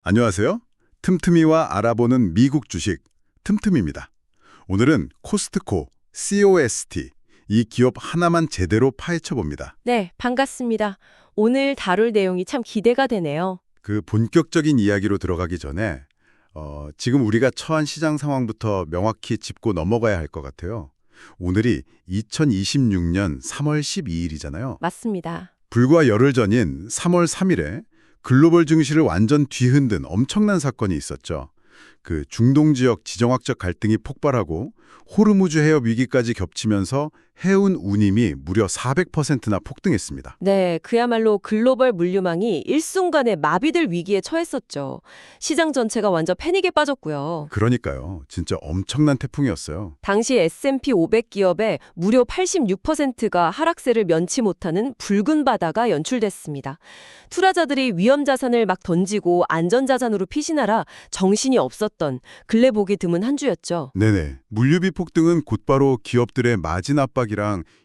안녕하세요. 틈틈이와 알아보는 미국 주식 틈틈입니다. 오늘은 코스트코, COST, 이 기업 하나만 제대로 파헤쳐 봅니다. 네, 반갑습니다. 오늘 다룰 내용이 참 기대가 되네요. 그 본격적인 이야기로 들어가기 전에 지금 우리가 처한 시장 상황부터 명확히 짚고 넘어가야 할 것 같아요. 오늘이 2026년 3월 12일이잖아요. 맞습니다. 불과 열흘 전인 3월 3일에 글로벌 증시를 완전 뒤흔든 엄청난 사건이 있었죠. 그 중동 지역 지정학적 갈등이 폭발하고 호르무즈 해협 위기까지 겹치면서 해운 운임이 무려 400%나 폭등했습니다. 네, 그야말로 글로벌 물류망이 일순간에 마비될 위기에 처했었죠. 시장 전체가 완전 패닉에 빠졌고요. 그러니까요. 진짜 엄청난 태풍이었어요. 당시 S&P 500 기업의 무려 86%가 하락세를 면치 못하는 붉은 바다가 연출됐습니다. 투자자들이 위험 자산을 막 던지고 안전 자산으로 피신하라 정신이 없었던 근래 보기 드문 한 주였죠. 네네. 물류비 폭등은 곧바로 기업들의 마진 압박이랑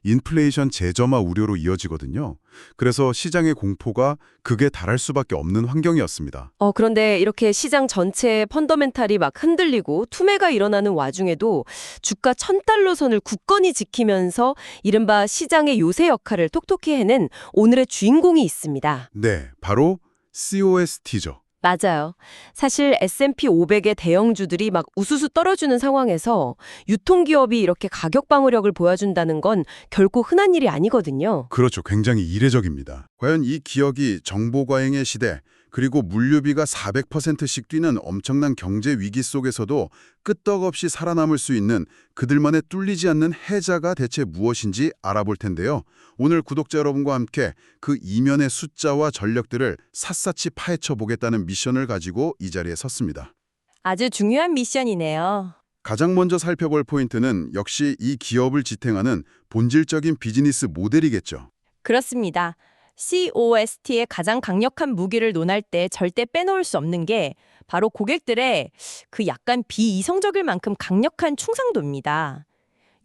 인플레이션 재점화 우려로 이어지거든요. 그래서 시장의 공포가 극에 달할 수밖에 없는 환경이었습니다. 그런데 이렇게 시장 전체의 펀더멘탈이 막 흔들리고 투매가 일어나는 와중에도 주가 1000달러 선을 굳건히 지키면서 이른바 시장의 요새 역할을 톡톡히 해낸 오늘의 주인공이 있습니다. 네, 바로 COST죠. 맞아요. 사실 S&P 500의 대형주들이 막 우수수 떨어지는 상황에서 유통기업이 이렇게 가격 방어력을 보여준다는 건 결코 흔한 일이 아니거든요. 그렇죠. 굉장히 이례적입니다. 과연 이 기억이 정보 과잉의 시대, 그리고 물류비가 400%씩 뛰는 엄청난 경제 위기 속에서도 끄떡없이 살아남을 수 있는 그들만의 뚫리지 않는 해자가 대체 무엇인지 알아볼 텐데요. 오늘 구독자 여러분과 함께 그 이면의 숫자와 전력들을 샅샅이 파헤쳐 보겠다는 미션을 가지고 이 자리에 섰습니다. 아주 중요한 미션이네요. 가장 먼저 살펴볼 포인트는 역시 이 기업을 지탱하는 본질적인 비즈니스 모델이겠죠. 그렇습니다. COST의 가장 강력한 무기를 논할 때 절대 빼놓을 수 없는 게 바로 고객들의 그 약간 비이성적일 만큼 강력한 충성도입니다.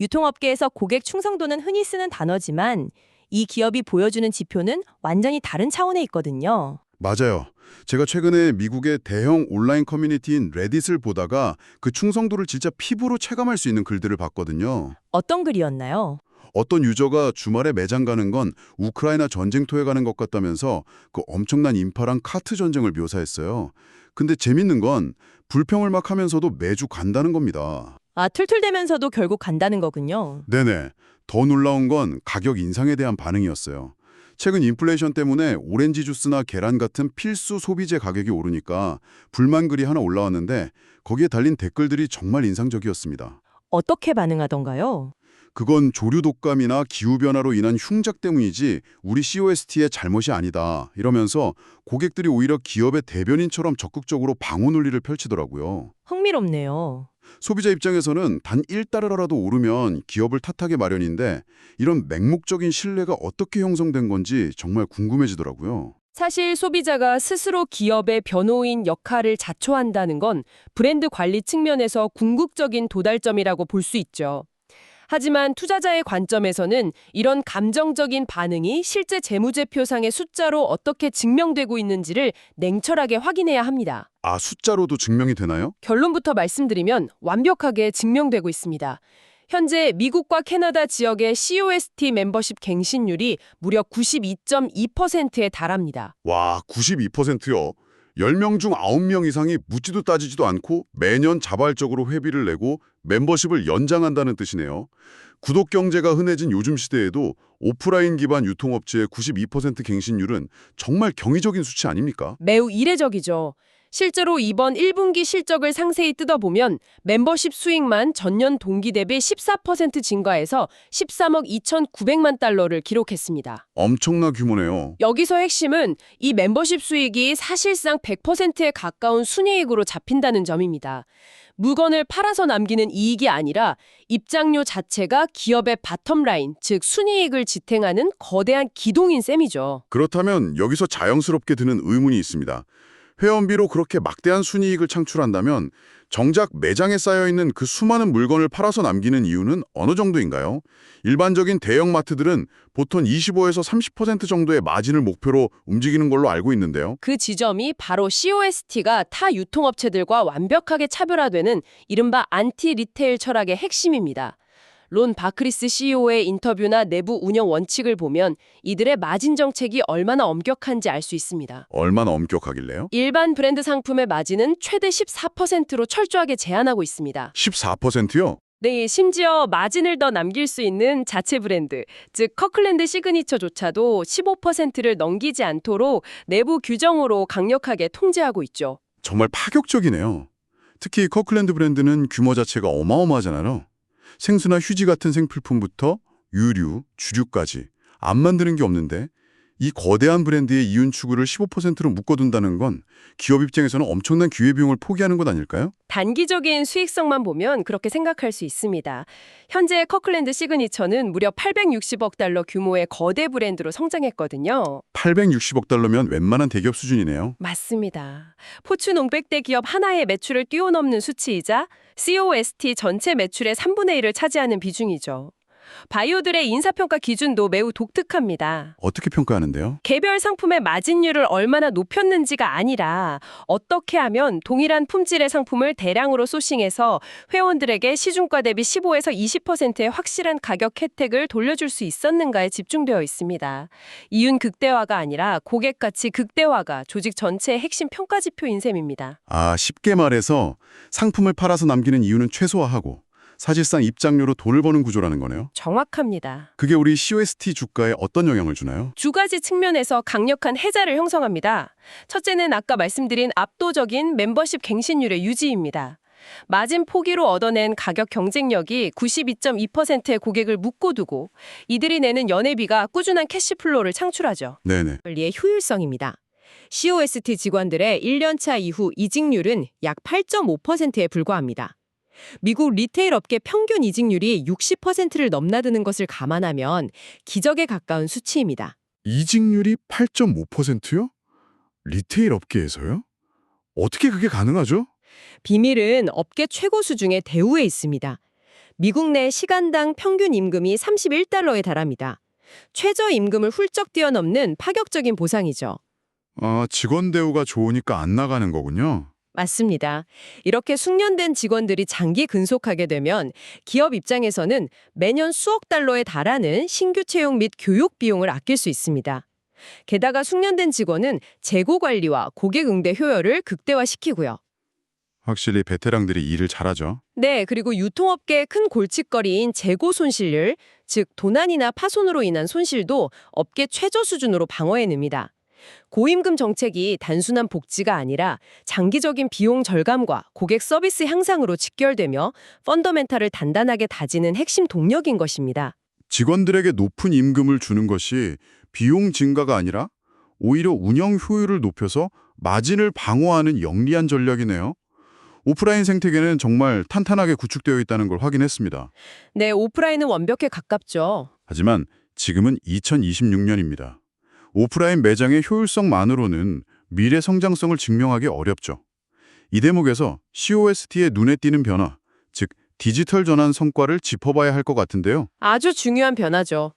유통업계에서 고객 충성도는 흔히 쓰는 단어지만 이 기업이 보여주는 지표는 완전히 다른 차원에 있거든요. 맞아요. 제가 최근에 미국의 대형 온라인 커뮤니티인 레딧을 보다가 그 충성도를 진짜 피부로 체감할 수 있는 글들을 봤거든요. 어떤 글이었나요? 어떤 유저가 주말에 매장 가는 건 우크라이나 전쟁터에 가는 것 같다면서 그 엄청난 인파랑 카트 전쟁을 묘사했어요. 근데 재밌는 건 불평을 막 하면서도 매주 간다는 겁니다. 툴툴대면서도 결국 간다는 거군요. 네네. 더 놀라운 건 가격 인상에 대한 반응이었어요. 최근 인플레이션 때문에 오렌지 주스나 계란 같은 필수 소비재 가격이 오르니까 불만 글이 하나 올라왔는데 거기에 달린 댓글들이 정말 인상적이었습니다. 어떻게 반응하던가요? 그건 조류 독감이나 기후변화로 인한 흉작 때문이지 우리 COST의 잘못이 아니다. 이러면서 고객들이 오히려 기업의 대변인처럼 적극적으로 방어 논리를 펼치더라고요. 흥미롭네요. 소비자 입장에서는 단 1달러라도 오르면 기업을 탓하기 마련인데 이런 맹목적인 신뢰가 어떻게 형성된 건지 정말 궁금해지더라고요. 사실 소비자가 스스로 기업의 변호인 역할을 자초한다는 건 브랜드 관리 측면에서 궁극적인 도달점이라고 볼 수 있죠. 하지만 투자자의 관점에서는 이런 감정적인 반응이 실제 재무제표상의 숫자로 어떻게 증명되고 있는지를 냉철하게 확인해야 합니다. 아, 숫자로도 증명이 되나요? 결론부터 말씀드리면 완벽하게 증명되고 있습니다. 현재 미국과 캐나다 지역의 COST 멤버십 갱신율이 무려 92.2%에 달합니다. 와, 92%요. 10명 중 9명 이상이 묻지도 따지지도 않고 매년 자발적으로 회비를 내고 멤버십을 연장한다는 뜻이네요. 구독 경제가 흔해진 요즘 시대에도 오프라인 기반 유통업체의 92% 갱신율은 정말 경이적인 수치 아닙니까? 매우 이례적이죠. 실제로 이번 1분기 실적을 상세히 뜯어보면 멤버십 수익만 전년 동기 대비 14% 증가해서 13억 2,900만 달러를 기록했습니다. 엄청난 규모네요. 여기서 핵심은 이 멤버십 수익이 사실상 100%에 가까운 순이익으로 잡힌다는 점입니다. 물건을 팔아서 남기는 이익이 아니라 입장료 자체가 기업의 바텀라인, 즉 순이익을 지탱하는 거대한 기동인 셈이죠. 그렇다면 여기서 자연스럽게 드는 의문이 있습니다. 회원비로 그렇게 막대한 순이익을 창출한다면 정작 매장에 쌓여있는 그 수많은 물건을 팔아서 남기는 이유는 어느 정도인가요? 일반적인 대형 마트들은 보통 25에서 30% 정도의 마진을 목표로 움직이는 걸로 알고 있는데요. 그 지점이 바로 COST가 타 유통업체들과 완벽하게 차별화되는 이른바 안티 리테일 철학의 핵심입니다. 론 바크리스 CEO의 인터뷰나 내부 운영 원칙을 보면 이들의 마진 정책이 얼마나 엄격한지 알 수 있습니다. 얼마나 엄격하길래요? 일반 브랜드 상품의 마진은 최대 14%로 철저하게 제한하고 있습니다. 14%요? 네, 심지어 마진을 더 남길 수 있는 자체 브랜드, 즉 커클랜드 시그니처조차도 15%를 넘기지 않도록 내부 규정으로 강력하게 통제하고 있죠. 정말 파격적이네요. 특히 커클랜드 브랜드는 규모 자체가 어마어마하잖아요. 생수나 휴지 같은 생필품부터 유류, 주류까지 안 만드는 게 없는데 이 거대한 브랜드의 이윤 추구를 15%로 묶어둔다는 건 기업 입장에서는 엄청난 기회비용을 포기하는 것 아닐까요? 단기적인 수익성만 보면 그렇게 생각할 수 있습니다. 현재 커클랜드 시그니처는 무려 860억 달러 규모의 거대 브랜드로 성장했거든요. 860억 달러면 웬만한 대기업 수준이네요. 맞습니다. 포춘 500대 기업 하나의 매출을 뛰어넘는 수치이자 COST 전체 매출의 3분의 1을 차지하는 비중이죠. 바이오들의 인사평가 기준도 매우 독특합니다. 어떻게 평가하는데요? 개별 상품의 마진율을 얼마나 높였는지가 아니라 어떻게 하면 동일한 품질의 상품을 대량으로 소싱해서 회원들에게 시중가 대비 15에서 20%의 확실한 가격 혜택을 돌려줄 수 있었는가에 집중되어 있습니다. 이윤 극대화가 아니라 고객 가치 극대화가 조직 전체의 핵심 평가 지표인 셈입니다. 쉽게 말해서 상품을 팔아서 남기는 이유는 최소화하고 사실상 입장료로 돈을 버는 구조라는 거네요. 정확합니다. 그게 우리 COST 주가에 어떤 영향을 주나요? 두 가지 측면에서 강력한 해자를 형성합니다. 첫째는 아까 말씀드린 압도적인 멤버십 갱신율의 유지입니다. 마진 포기로 얻어낸 가격 경쟁력이 92.2%의 고객을 묶어두고 이들이 내는 연회비가 꾸준한 캐시플로우를 창출하죠. 네네. 관리의 효율성입니다. COST 직원들의 1년차 이후 이직률은 약 8.5%에 불과합니다. 미국 리테일 업계 평균 이직률이 60%를 넘나드는 것을 감안하면 기적에 가까운 수치입니다. 이직률이 8.5%요? 리테일 업계에서요? 어떻게 그게 가능하죠? 비밀은 업계 최고 수중의 대우에 있습니다. 미국 내 시간당 평균 임금이 31달러에 달합니다. 최저임금을 훌쩍 뛰어넘는 파격적인 보상이죠. 직원 대우가 좋으니까 안 나가는 거군요. 맞습니다. 이렇게 숙련된 직원들이 장기 근속하게 되면 기업 입장에서는 매년 수억 달러에 달하는 신규 채용 및 교육 비용을 아낄 수 있습니다. 게다가 숙련된 직원은 재고 관리와 고객 응대 효율을 극대화시키고요. 확실히 베테랑들이 일을 잘하죠. 네, 그리고 유통업계의 큰 골칫거리인 재고 손실률, 즉 도난이나 파손으로 인한 손실도 업계 최저 수준으로 방어해냅니다. 고임금 정책이 단순한 복지가 아니라 장기적인 비용 절감과 고객 서비스 향상으로 직결되며 펀더멘탈을 단단하게 다지는 핵심 동력인 것입니다. 직원들에게 높은 임금을 주는 것이 비용 증가가 아니라 오히려 운영 효율을 높여서 마진을 방어하는 영리한 전략이네요. 오프라인 생태계는 정말 탄탄하게 구축되어 있다는 걸 확인했습니다. 네, 오프라인은 완벽에 가깝죠. 하지만 지금은 2026년입니다. 오프라인 매장의 효율성만으로는 미래 성장성을 증명하기 어렵죠. 이 대목에서 COST의 눈에 띄는 변화, 즉 디지털 전환 성과를 짚어봐야 할 것 같은데요. 아주 중요한 변화죠.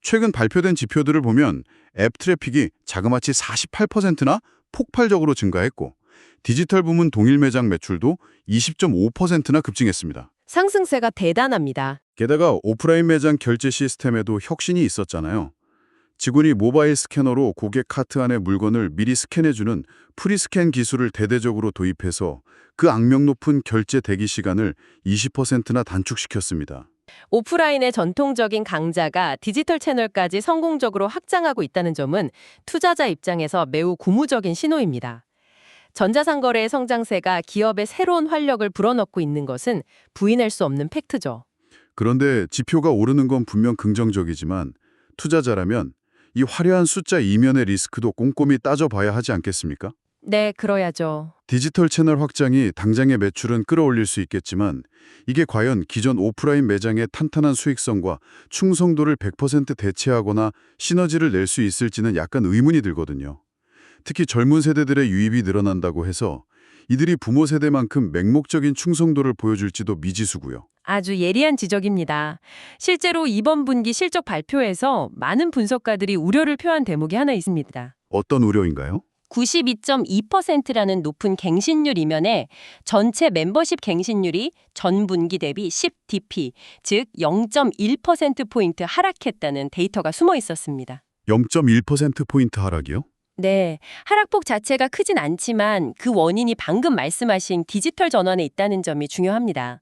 최근 발표된 지표들을 보면 앱 트래픽이 자그마치 48%나 폭발적으로 증가했고 디지털 부문 동일 매장 매출도 20.5%나 급증했습니다. 상승세가 대단합니다. 게다가 오프라인 매장 결제 시스템에도 혁신이 있었잖아요. 직원이 모바일 스캐너로 고객 카트 안에 물건을 미리 스캔해주는 프리스캔 기술을 대대적으로 도입해서 그 악명 높은 결제 대기 시간을 20%나 단축시켰습니다. 오프라인의 전통적인 강자가 디지털 채널까지 성공적으로 확장하고 있다는 점은 투자자 입장에서 매우 고무적인 신호입니다. 전자상거래의 성장세가 기업의 새로운 활력을 불어넣고 있는 것은 부인할 수 없는 팩트죠. 그런데 지표가 오르는 건 분명 긍정적이지만 투자자라면 이 화려한 숫자 이면의 리스크도 꼼꼼히 따져봐야 하지 않겠습니까? 네, 그러야죠. 디지털 채널 확장이 당장의 매출은 끌어올릴 수 있겠지만 이게 과연 기존 오프라인 매장의 탄탄한 수익성과 충성도를 100% 대체하거나 시너지를 낼 수 있을지는 약간 의문이 들거든요. 특히 젊은 세대들의 유입이 늘어난다고 해서 이들이 부모 세대만큼 맹목적인 충성도를 보여줄지도 미지수고요. 아주 예리한 지적입니다. 실제로 이번 분기 실적 발표에서 많은 분석가들이 우려를 표한 대목이 하나 있습니다. 어떤 우려인가요? 92.2%라는 높은 갱신률 이면에 전체 멤버십 갱신률이 전 분기 대비 10dp, 즉 0.1%포인트 하락했다는 데이터가 숨어 있었습니다. 0.1%포인트 하락이요? 네, 하락폭 자체가 크진 않지만 그 원인이 방금 말씀하신 디지털 전환에 있다는 점이 중요합니다.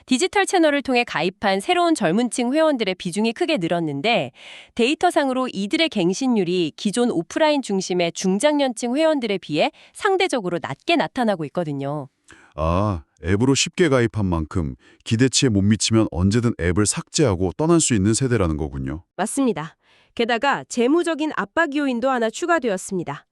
디지털 채널을 통해 가입한 새로운 젊은 층 회원들의 비중이 크게 늘었는데 데이터상으로 이들의 갱신률이 기존 오프라인 중심의 중장년층 회원들에 비해 상대적으로 낮게 나타나고 있거든요. 아, 앱으로 쉽게 가입한 만큼 기대치에 못 미치면 언제든 앱을 삭제하고 떠날 수 있는 세대라는 거군요. 맞습니다. 게다가 재무적인 압박 요인도 하나 추가되었습니다.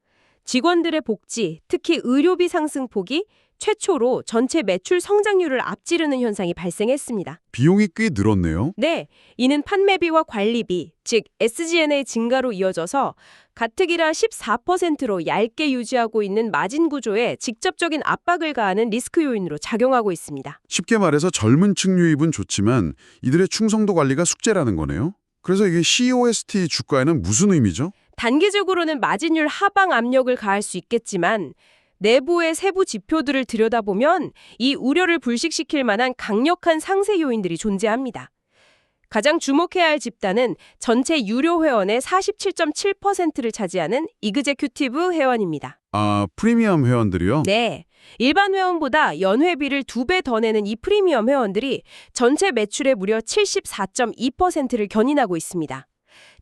직원들의 복지, 특히 의료비 상승폭이 최초로 전체 매출 성장률을 앞지르는 현상이 발생했습니다. 비용이 꽤 늘었네요. 네, 이는 판매비와 관리비, 즉 SG&A 증가로 이어져서 가특이라 14%로 얇게 유지하고 있는 마진 구조에 직접적인 압박을 가하는 리스크 요인으로 작용하고 있습니다. 쉽게 말해서 젊은 층 유입은 좋지만 이들의 충성도 관리가 숙제라는 거네요. 그래서 이게 COST 주가에는 무슨 의미죠? 단기적으로는 마진율 하방 압력을 가할 수 있겠지만 내부의 세부 지표들을 들여다보면 이 우려를 불식시킬 만한 강력한 상세 요인들이 존재합니다. 가장 주목해야 할 집단은 전체 유료 회원의 47.7%를 차지하는 이그제큐티브 회원입니다. 아, 프리미엄 회원들이요? 네, 일반 회원보다 연회비를 2배 더 내는 이 프리미엄 회원들이 전체 매출의 무려 74.2%를 견인하고 있습니다.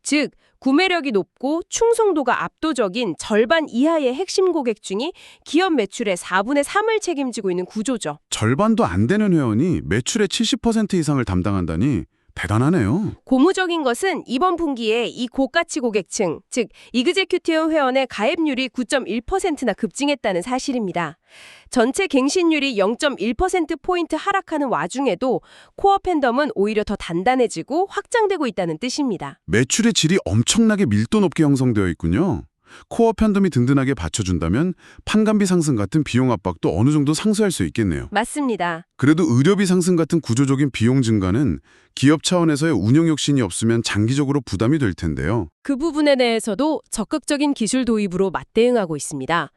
즉, 구매력이 높고 충성도가 압도적인 절반 이하의 핵심 고객 중이 기업 매출의 4분의 3을 책임지고 있는 구조죠. 절반도 안 되는 회원이 매출의 70% 이상을 담당한다니 대단하네요. 고무적인 것은 이번 분기에 이 고가치 고객층, 즉 이그제큐티브 회원의 가입률이 9.1%나 급증했다는 사실입니다. 전체 갱신율이 0.1%포인트 하락하는 와중에도 코어 팬덤은 오히려 더 단단해지고 확장되고 있다는 뜻입니다. 매출의 질이 엄청나게 밀도 높게 형성되어 있군요. 코어 팬덤이 든든하게 받쳐준다면 판관비 상승 같은 비용 압박도 어느 정도 상쇄할 수 있겠네요. 맞습니다. 그래도 의료비 상승 같은 구조적인 비용 증가는 기업 차원에서의 운영 혁신이 없으면 장기적으로 부담이 될 텐데요. 그 부분에 대해서도 적극적인 기술 도입으로 맞대응하고 있습니다.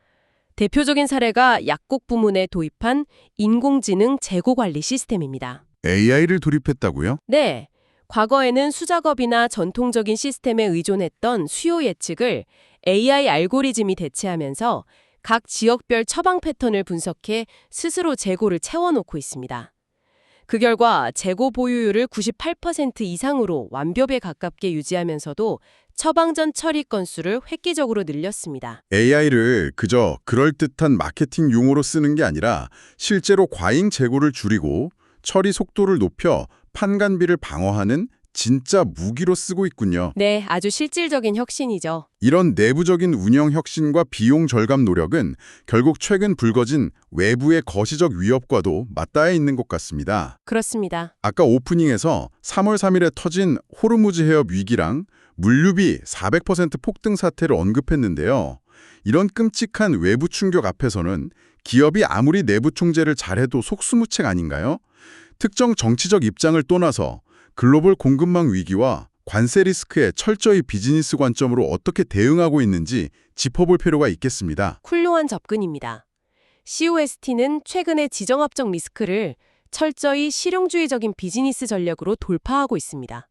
대표적인 사례가 약국 부문에 도입한 인공지능 재고 관리 시스템입니다. AI를 도입했다고요? 네, 과거에는 수작업이나 전통적인 시스템에 의존했던 수요 예측을 AI 알고리즘이 대체하면서 각 지역별 처방 패턴을 분석해 스스로 재고를 채워놓고 있습니다. 그 결과 재고 보유율을 98% 이상으로 완벽에 가깝게 유지하면서도 처방 전 처리 건수를 획기적으로 늘렸습니다. AI를 그저 그럴듯한 마케팅 용어로 쓰는 게 아니라 실제로 과잉 재고를 줄이고 처리 속도를 높여 판관비를 방어하는 진짜 무기로 쓰고 있군요. 네, 아주 실질적인 혁신이죠. 이런 내부적인 운영 혁신과 비용 절감 노력은 결국 최근 불거진 외부의 거시적 위협과도 맞닿아 있는 것 같습니다. 그렇습니다. 아까 오프닝에서 3월 3일에 터진 호르무즈 해협 위기랑 물류비 400% 폭등 사태를 언급했는데요. 이런 끔찍한 외부 충격 앞에서는 기업이 아무리 내부 총재를 잘해도 속수무책 아닌가요? 특정 정치적 입장을 떠나서 글로벌 공급망 위기와 관세 리스크에 철저히 비즈니스 관점으로 어떻게 대응하고 있는지 짚어볼 필요가 있겠습니다. 훌륭한 접근입니다. COST는 최근에 지정학적 리스크를 철저히 실용주의적인 비즈니스 전략으로 돌파하고 있습니다.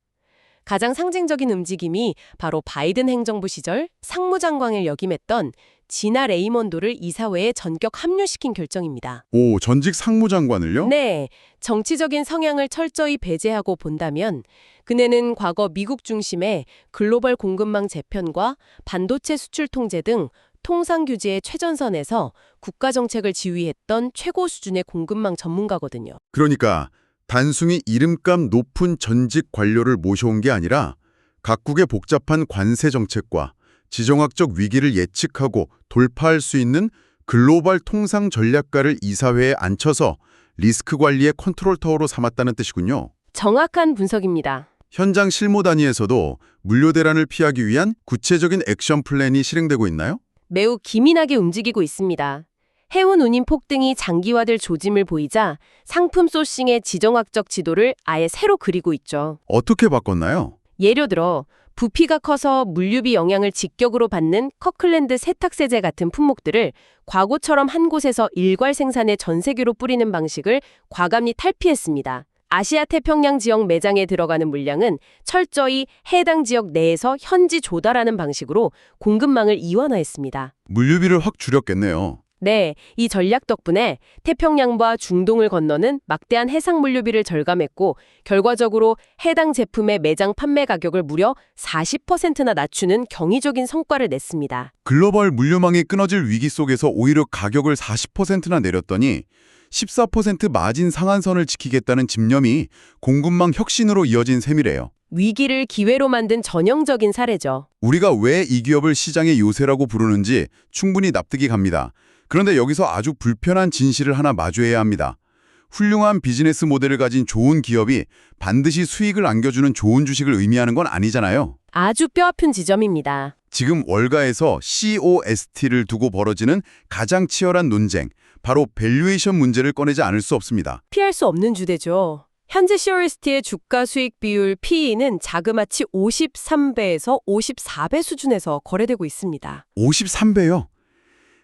가장 상징적인 움직임이 바로 바이든 행정부 시절 상무장관을 역임했던 지나 레이먼도를 이사회에 전격 합류시킨 결정입니다. 오, 전직 상무장관을요? 네, 정치적인 성향을 철저히 배제하고 본다면 그네는 과거 미국 중심의 글로벌 공급망 재편과 반도체 수출 통제 등 통상 규제의 최전선에서 국가 정책을 지휘했던 최고 수준의 공급망 전문가거든요. 그러니까 단순히 이름값 높은 전직 관료를 모셔온 게 아니라 각국의 복잡한 관세 정책과 지정학적 위기를 예측하고 돌파할 수 있는 글로벌 통상 전략가를 이사회에 앉혀서 리스크 관리의 컨트롤 타워로 삼았다는 뜻이군요. 정확한 분석입니다. 현장 실무 단위에서도 물류 대란을 피하기 위한 구체적인 액션 플랜이 실행되고 있나요? 매우 기민하게 움직이고 있습니다. 해운 운임 폭등이 장기화될 조짐을 보이자 상품 소싱의 지정학적 지도를 아예 새로 그리고 있죠. 어떻게 바꿨나요? 예를 들어 부피가 커서 물류비 영향을 직격으로 받는 커클랜드 세탁세제 같은 품목들을 과거처럼 한 곳에서 일괄 생산해 전 세계로 뿌리는 방식을 과감히 탈피했습니다. 아시아 태평양 지역 매장에 들어가는 물량은 철저히 해당 지역 내에서 현지 조달하는 방식으로 공급망을 이완화했습니다. 물류비를 확 줄였겠네요. 네, 이 전략 덕분에 태평양과 중동을 건너는 막대한 해상 물류비를 절감했고 결과적으로 해당 제품의 매장 판매 가격을 무려 40%나 낮추는 경이적인 성과를 냈습니다. 글로벌 물류망이 끊어질 위기 속에서 오히려 가격을 40%나 내렸더니 14% 마진 상한선을 지키겠다는 집념이 공급망 혁신으로 이어진 셈이래요. 위기를 기회로 만든 전형적인 사례죠. 우리가 왜 이 기업을 시장의 요새라고 부르는지 충분히 납득이 갑니다. 그런데 여기서 아주 불편한 진실을 하나 마주해야 합니다. 훌륭한 비즈니스 모델을 가진 좋은 기업이 반드시 수익을 안겨주는 좋은 주식을 의미하는 건 아니잖아요. 아주 뼈아픈 지점입니다. 지금 월가에서 COST를 두고 벌어지는 가장 치열한 논쟁, 바로 밸류에이션 문제를 꺼내지 않을 수 없습니다. 피할 수 없는 주제죠. 현재 COST의 주가 수익 비율 PE는 자그마치 53배에서 54배 수준에서 거래되고 있습니다. 53배요?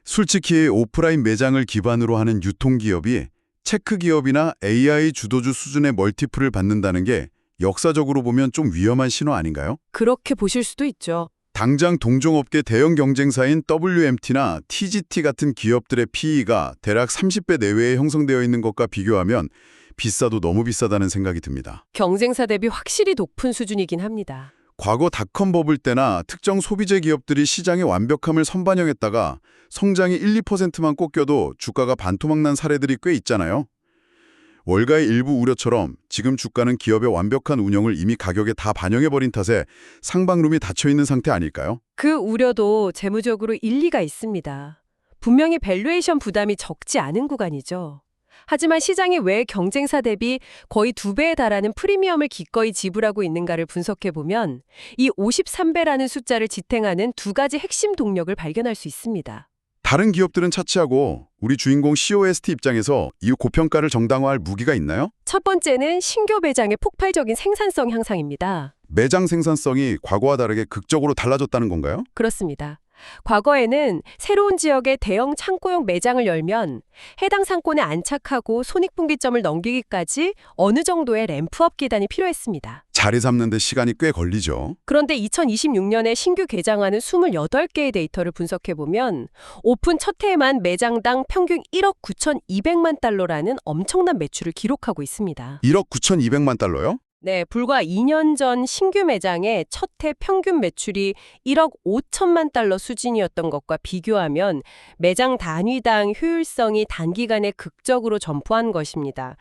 솔직히 오프라인 매장을 기반으로 하는 유통기업이 체크 기업이나 AI 주도주 수준의 멀티플을 받는다는 게 역사적으로 보면 좀 위험한 신호 아닌가요? 그렇게 보실 수도 있죠. 당장 동종업계 대형 경쟁사인 WMT나 TGT 같은 기업들의 PE가 대략 30배 내외에 형성되어 있는 것과 비교하면 비싸도 너무 비싸다는 생각이 듭니다. 경쟁사 대비 확실히 높은 수준이긴 합니다. 과거 닷컴 버블 때나 특정 소비재 기업들이 시장의 완벽함을 선반영했다가 성장이 1, 2%만 꺾여도 주가가 반토막 난 사례들이 꽤 있잖아요. 월가의 일부 우려처럼 지금 주가는 기업의 완벽한 운영을 이미 가격에 다 반영해버린 탓에 상방룸이 닫혀있는 상태 아닐까요? 그 우려도 재무적으로 일리가 있습니다. 분명히 밸류에이션 부담이 적지 않은 구간이죠. 하지만 시장이 왜 경쟁사 대비 거의 2배에 달하는 프리미엄을 기꺼이 지불하고 있는가를 분석해보면 이 53배라는 숫자를 지탱하는 두 가지 핵심 동력을 발견할 수 있습니다. 다른 기업들은 차치하고 우리 주인공 COST 입장에서 이 고평가를 정당화할 무기가 있나요? 첫 번째는 신규 매장의 폭발적인 생산성 향상입니다. 매장 생산성이 과거와 다르게 극적으로 달라졌다는 건가요? 그렇습니다. 과거에는 새로운 지역에 대형 창고용 매장을 열면 해당 상권에 안착하고 손익분기점을 넘기기까지 어느 정도의 램프업 기간이 필요했습니다. 자리 잡는 데 시간이 꽤 걸리죠. 그런데 2026년에 신규 개장하는 28개의 데이터를 분석해보면 오픈 첫 해에만 매장당 평균 1억 9,200만 달러라는 엄청난 매출을 기록하고 있습니다. 1억 9,200만 달러요? 네, 불과 2년 전 신규 매장의 첫 해 평균 매출이 1억 5천만 달러 수준이었던 것과 비교하면 매장 단위당 효율성이 단기간에 극적으로 점프한 것입니다.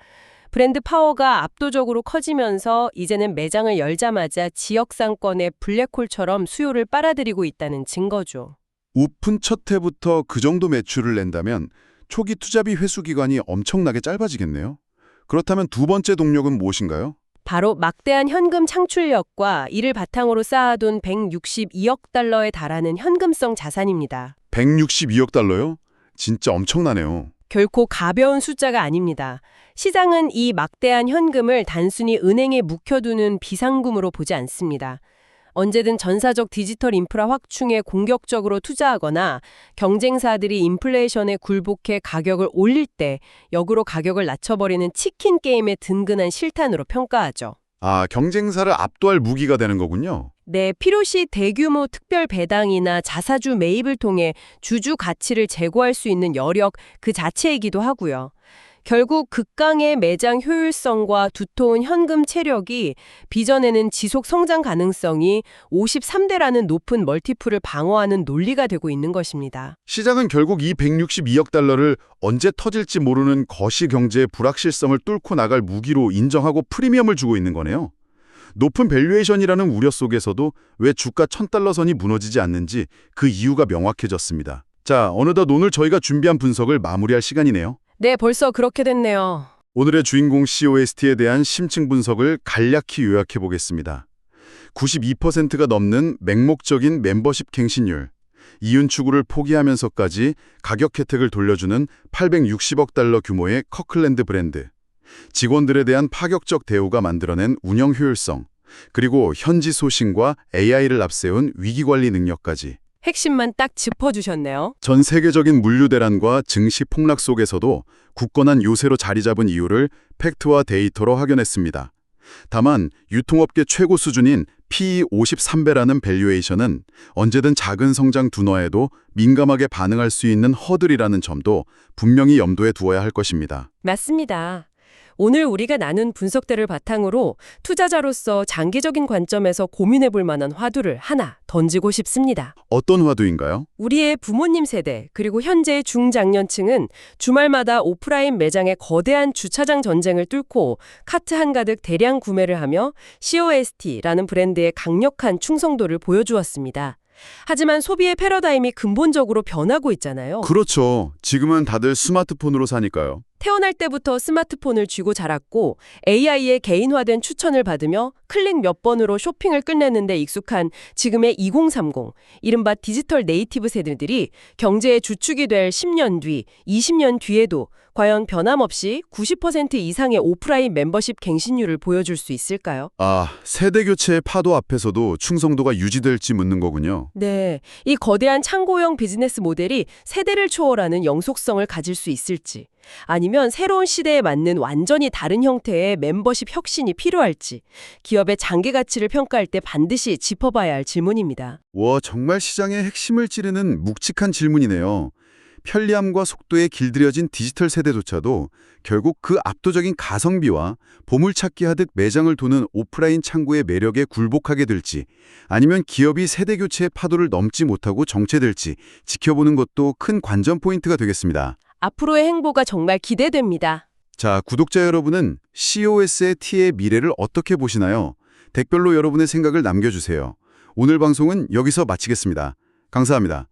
브랜드 파워가 압도적으로 커지면서 이제는 매장을 열자마자 지역 상권의 블랙홀처럼 수요를 빨아들이고 있다는 증거죠. 오픈 첫 해부터 그 정도 매출을 낸다면 초기 투자비 회수 기간이 엄청나게 짧아지겠네요. 그렇다면 두 번째 동력은 무엇인가요? 바로 막대한 현금 창출력과 이를 바탕으로 쌓아둔 162억 달러에 달하는 현금성 자산입니다. 162억 달러요? 진짜 엄청나네요. 결코 가벼운 숫자가 아닙니다. 시장은 이 막대한 현금을 단순히 은행에 묵혀두는 비상금으로 보지 않습니다. 언제든 전사적 디지털 인프라 확충에 공격적으로 투자하거나 경쟁사들이 인플레이션에 굴복해 가격을 올릴 때 역으로 가격을 낮춰버리는 치킨 게임의 든든한 실탄으로 평가하죠. 아, 경쟁사를 압도할 무기가 되는 거군요. 네, 필요시 대규모 특별 배당이나 자사주 매입을 통해 주주 가치를 제고할 수 있는 여력 그 자체이기도 하고요. 결국 극강의 매장 효율성과 두터운 현금 체력이 빚어내는 지속 성장 가능성이 53대라는 높은 멀티플을 방어하는 논리가 되고 있는 것입니다. 시장은 결국 이 162억 달러를 언제 터질지 모르는 거시 경제의 불확실성을 뚫고 나갈 무기로 인정하고 프리미엄을 주고 있는 거네요. 높은 밸류에이션이라는 우려 속에서도 왜 주가 1000달러 선이 무너지지 않는지 그 이유가 명확해졌습니다. 자, 어느덧 오늘 저희가 준비한 분석을 마무리할 시간이네요. 네, 벌써 그렇게 됐네요. 오늘의 주인공 COST에 대한 심층 분석을 간략히 요약해 보겠습니다. 92%가 넘는 맹목적인 멤버십 갱신율, 이윤 추구를 포기하면서까지 가격 혜택을 돌려주는 860억 달러 규모의 커클랜드 브랜드, 직원들에 대한 파격적 대우가 만들어낸 운영 효율성, 그리고 현지 소신과 AI를 앞세운 위기관리 능력까지. 핵심만 딱 짚어주셨네요. 전 세계적인 물류 대란과 증시 폭락 속에서도 굳건한 요새로 자리 잡은 이유를 팩트와 데이터로 확인했습니다. 다만 유통업계 최고 수준인 PE 53배라는 밸류에이션은 언제든 작은 성장 둔화에도 민감하게 반응할 수 있는 허들이라는 점도 분명히 염두에 두어야 할 것입니다. 맞습니다. 오늘 우리가 나눈 분석들을 바탕으로 투자자로서 장기적인 관점에서 고민해 볼 만한 화두를 하나 던지고 싶습니다. 어떤 화두인가요? 우리의 부모님 세대 그리고 현재의 중장년층은 주말마다 오프라인 매장의 거대한 주차장 전쟁을 뚫고 카트 한가득 대량 구매를 하며 COST라는 브랜드의 강력한 충성도를 보여주었습니다. 하지만 소비의 패러다임이 근본적으로 변하고 있잖아요. 그렇죠. 지금은 다들 스마트폰으로 사니까요. 태어날 때부터 스마트폰을 쥐고 자랐고 AI의 개인화된 추천을 받으며 클릭 몇 번으로 쇼핑을 끝내는 데 익숙한 지금의 2030, 이른바 디지털 네이티브 세대들이 경제의 주축이 될 10년 뒤, 20년 뒤에도 과연 변함없이 90% 이상의 오프라인 멤버십 갱신율을 보여줄 수 있을까요? 세대 교체의 파도 앞에서도 충성도가 유지될지 묻는 거군요. 네, 이 거대한 창고형 비즈니스 모델이 세대를 초월하는 영속성을 가질 수 있을지, 아니면 새로운 시대에 맞는 완전히 다른 형태의 멤버십 혁신이 필요할지 기업의 장기 가치를 평가할 때 반드시 짚어봐야 할 질문입니다. 와, 정말 시장의 핵심을 찌르는 묵직한 질문이네요. 편리함과 속도에 길들여진 디지털 세대조차도 결국 그 압도적인 가성비와 보물찾기 하듯 매장을 도는 오프라인 창고의 매력에 굴복하게 될지, 아니면 기업이 세대 교체의 파도를 넘지 못하고 정체될지 지켜보는 것도 큰 관전 포인트가 되겠습니다. 앞으로의 행보가 정말 기대됩니다. 자, 구독자 여러분은 COS의 미래를 어떻게 보시나요? 댓글로 여러분의 생각을 남겨주세요. 오늘 방송은 여기서 마치겠습니다. 감사합니다.